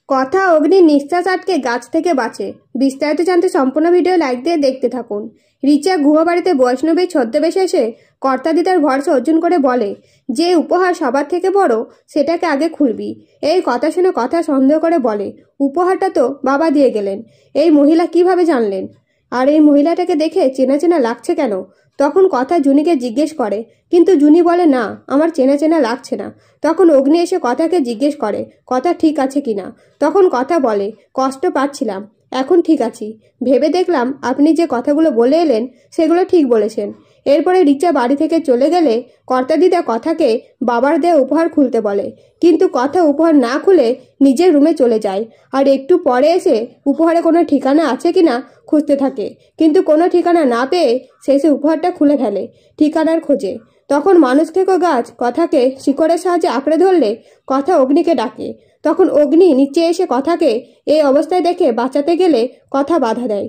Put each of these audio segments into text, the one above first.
কথা অগ্নির নিঃশ্বাস আটকে গাছ থেকে বাঁচে। বিস্তারিত জানতে সম্পূর্ণ ভিডিও লাইক দিয়ে দেখতে থাকুন। রিচা গুহবাড়িতে বৈষ্ণবীর ছদ্মবেশে এসে কর্তাদিদার ভরসা অর্জন করে বলে, যে উপহার সবার থেকে বড় সেটাকে আগে খুলবি। এই কথা শুনে কথা সন্দেহ করে বলে, উপহারটা তো বাবা দিয়ে গেলেন, এই মহিলা কিভাবে জানলেন? আর এই মহিলাটাকে দেখে চেনা চেনা লাগছে কেন? তখন কথা জুনিকে জিজ্ঞেস করে, কিন্তু জুনি বলে, না, আমার চেনা চেনা লাগছে না। তখন অগ্নি এসে কথাকে জিজ্ঞেস করে কথা ঠিক আছে কিনা। তখন কথা বলে, কষ্ট পাচ্ছিলাম, এখন ঠিক আছি। ভেবে দেখলাম আপনি যে কথাগুলো বলে এলেন সেগুলো ঠিক বলেছেন। এরপরে রিচা বাড়ি থেকে চলে গেলে কর্তাদিদা কথাকে বাবার দেয়া উপহার খুলতে বলে, কিন্তু কথা উপহার না খুলে নিজের রুমে চলে যায়। আর একটু পরে এসে উপহারে কোনো ঠিকানা আছে কিনা খুঁজতে থাকে, কিন্তু কোনো ঠিকানা না পেয়ে শেষে উপহারটা খুলে ফেলে ঠিকানার খোঁজে। তখন মানুষ থেকে গাছ কথাকে শিকড়ের সাহায্যে আঁকড়ে ধরলে কথা অগ্নিকে ডাকে। তখন অগ্নি নিচে এসে কথাকে এই অবস্থায় দেখে বাঁচাতে গেলে কথা বাধা দেয়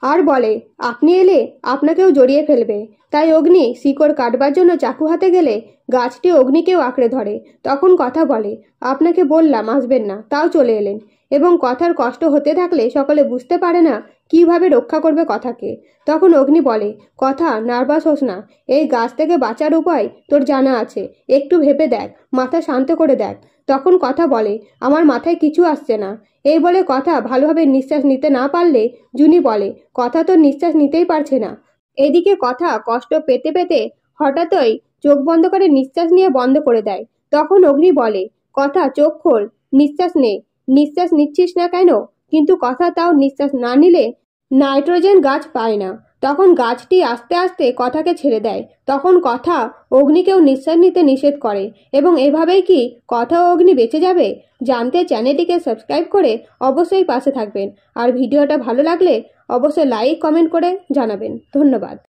আর বলে, আপনি এলে আপনাকেও জড়িয়ে ফেলবে। তাই অগ্নি শিকড় কাটবার জন্য চাকু হাতে গেলে গাছটি অগ্নিকেও আঁকড়ে ধরে। তখন কথা বলে, আপনাকে বললাম আসবেন না, তাও চলে এলেন। এবং কথার কষ্ট হতে থাকলে সকলে বুঝতে পারে না কিভাবে রক্ষা করবে কথাকে। তখন অগ্নি বলে, কথা নার্ভাস হোস না, এই গাছ থেকে বাঁচার উপায় তোর জানা আছে, একটু ভেবে দেখ, মাথা শান্ত করে দেখ। তখন কথা বলে, আমার মাথায় কিছু আসছে না। এই বলে কথা ভালোভাবে নিঃশ্বাস নিতে না পারলে জুনি বলে, কথা তো নিঃশ্বাস নিতেই পারছে না। এদিকে কথা কষ্ট পেতে পেতে হঠাৎই চোখ বন্ধ করে নিঃশ্বাস নিয়ে বন্ধ করে দেয়। তখন অগ্নি বলে, কথা চোখ খোল, নিঃশ্বাস নে। নিঃশ্বাস নিচ্ছিস না কেন? কিন্তু কথা তাও নিঃশ্বাস না নিলে নাইট্রোজেন গাছ পায় না। তখন গাছটি আস্তে আস্তে কথাকে ছেড়ে দেয়। তখন কথা অগ্নিকেও নিঃশ্বাস নিতে নিষেধ করে। এবং এভাবেই কি কথা ও অগ্নি বেঁচে যাবে? জানতে চ্যানেলটিকে সাবস্ক্রাইব করে অবশ্যই পাশে থাকবেন। আর ভিডিওটা ভালো লাগলে অবশ্যই লাইক কমেন্ট করে জানাবেন। ধন্যবাদ।